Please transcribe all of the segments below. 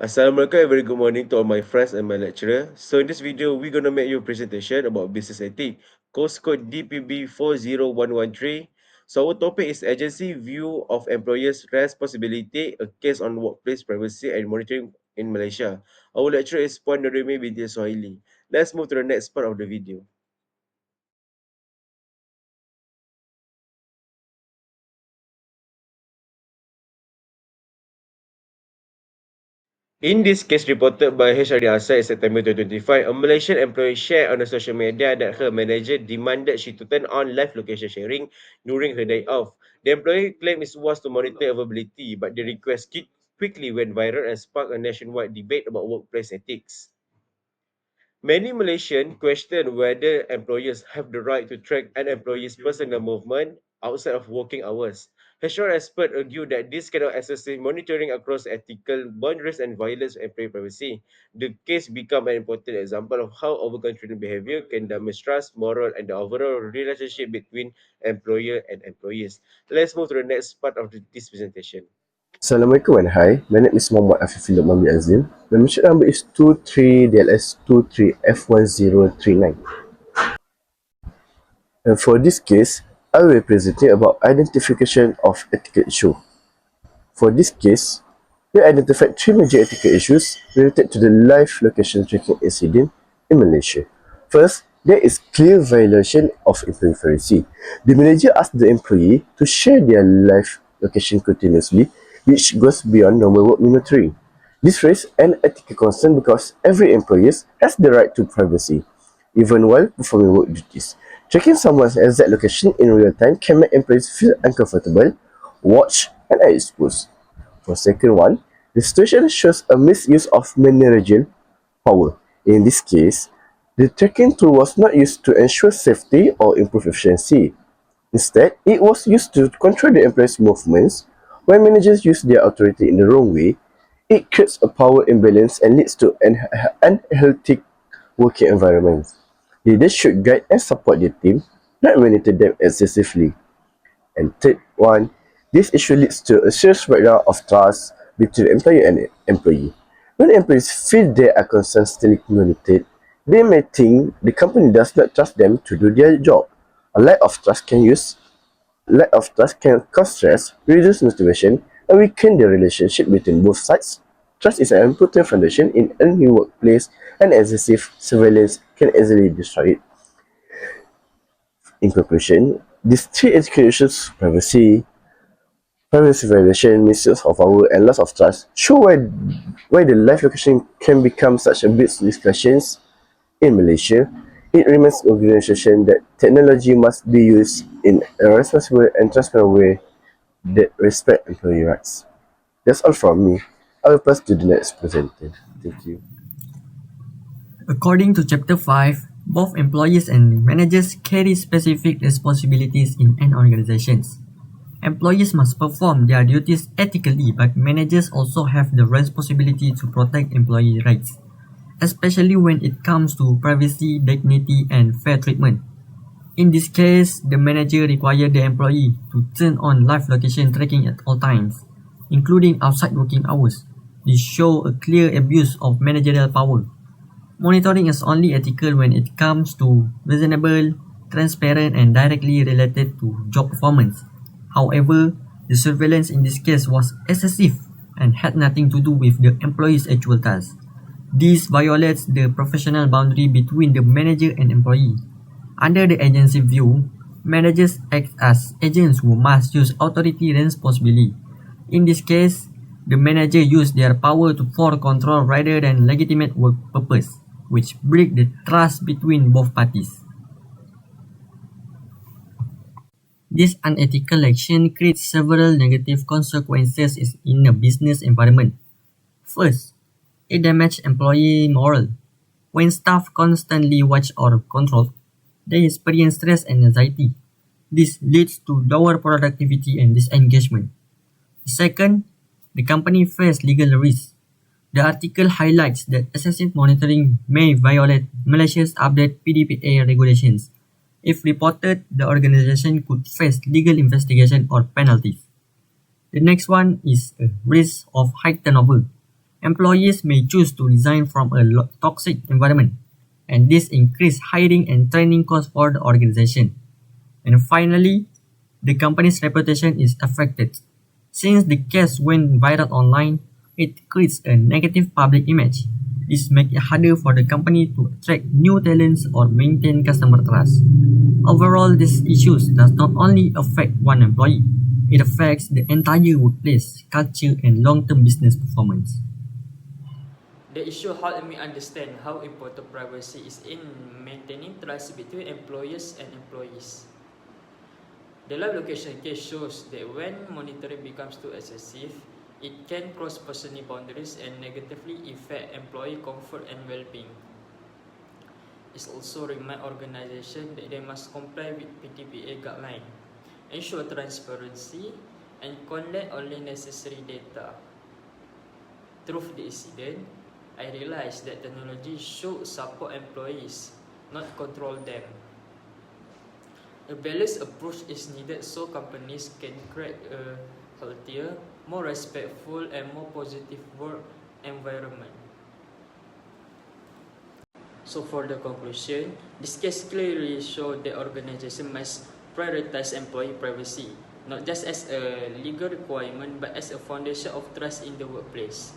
Assalamualaikum and very good morning to all my friends and my lecturer. So in this video, we're gonna make you a presentation about business ethics. Course code DPB 40113. So our topic is agency view of employers' responsibility, a case on workplace privacy and monitoring in Malaysia. Our lecturer is Puan Norimi binti Sohaili. Let's move to the next part of the video. In this case reported by HRD Asai in September 2025, a Malaysian employee shared on the social media that her manager demanded she to turn on live location sharing during her day off. The employee claimed it was to monitor availability, but the request quickly went viral and sparked a nationwide debate about workplace ethics. Many Malaysians question whether employers have the right to track an employee's personal movement outside of working hours. HR experts argue that this cannot excessive monitoring across ethical boundaries and violates employee privacy. The case becomes an important example of how overcontrolling behavior can damage trust, moral, and the overall relationship between employer and employees. Let's move to the next part of this presentation. Assalamualaikum and hi, my name is Muhammad Afifillah Mambi Azim. My membership number is 23DLS23F1039. And for this case, I will be presenting about identification of ethical issue. For this case, we identified three major ethical issues related to the live location tracking incident in Malaysia. First, there is clear violation of employee privacy. The manager asked the employee to share their live location continuously, which goes beyond normal work monitoring. This raises an ethical concern because every employee has the right to privacy, even while performing work duties. Tracking someone's exact location in real time can make employees feel uncomfortable, watched, and exposed. For second one, the situation shows a misuse of managerial power. In this case, the tracking tool was not used to ensure safety or improve efficiency. Instead, it was used to control the employees' movements. When managers use their authority in the wrong way, it creates a power imbalance and leads to an unhealthy working environment. Leaders should guide and support their team, not monitor them excessively. And third one, this issue leads to a serious breakdown of trust between employer and employee. When employees feel they are constantly monitored, they may think the company does not trust them to do their job. A lack of trust can cause stress, reduce motivation, and weaken the relationship between both sides. Trust is an important foundation in any workplace, and excessive surveillance can easily destroy it. In conclusion, these three issues, privacy violation, misuse of power, and loss of trust, show why the live location can become such a big discussions in Malaysia. It remains an organization that technology must be used in a responsible and transparent way that respect employee rights. That's all from me. I will pass to the next presenter. Thank you. According to Chapter 5, both employees and managers carry specific responsibilities in an organization. Employees must perform their duties ethically, but managers also have the responsibility to protect employee rights, especially when it comes to privacy, dignity, and fair treatment. In this case, the manager required the employee to turn on live location tracking at all times, including outside working hours. This shows a clear abuse of managerial power. Monitoring is only ethical when it comes to reasonable, transparent, and directly related to job performance. However, the surveillance in this case was excessive and had nothing to do with the employee's actual task. This violates the professional boundary between the manager and employee. Under the agency view, managers act as agents who must use authority responsibly. In this case, the manager used their power for control rather than legitimate work purpose, which break the trust between both parties. This unethical action creates several negative consequences in a business environment. First, it damages employee morale. When staff constantly watch or control, they experience stress and anxiety. This leads to lower productivity and disengagement. Second, the company faces legal risks. The article highlights that excessive monitoring may violate Malaysia's updated PDPA regulations. If reported, the organization could face legal investigation or penalties. The next one is a risk of high turnover. Employees may choose to resign from a toxic environment, and this increases hiring and training costs for the organization. And finally, the company's reputation is affected. Since the case went viral online, it creates a negative public image. This makes it harder for the company to attract new talents or maintain customer trust. Overall, these issues does not only affect one employee, it affects the entire workplace, culture, and long-term business performance. The issue helped me understand how important privacy is in maintaining trust between employers and employees. The live location case shows that when monitoring becomes too excessive, it can cross personal boundaries and negatively affect employee comfort and well-being. It also reminds organizations that they must comply with PDPA guidelines, ensure transparency, and collect only necessary data. Through the incident, I realized that technology should support employees, not control them. A balanced approach is needed so companies can create a healthier, more respectful, and more positive work environment. So for the conclusion, this case clearly shows that organizations must prioritize employee privacy, not just as a legal requirement but as a foundation of trust in the workplace.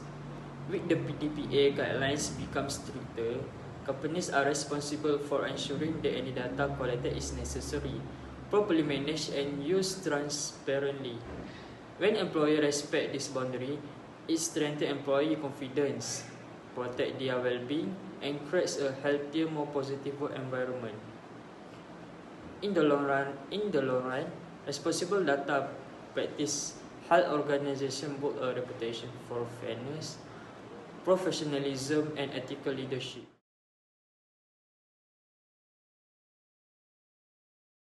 With the PDPA guidelines become stricter, companies are responsible for ensuring that any data collected is necessary, properly managed, and used transparently. When employees respect this boundary, it strengthens employee confidence, protects their well-being, and creates a healthier, more positive work environment. In the long run, responsible data practice help organizations build a reputation for fairness, professionalism, and ethical leadership.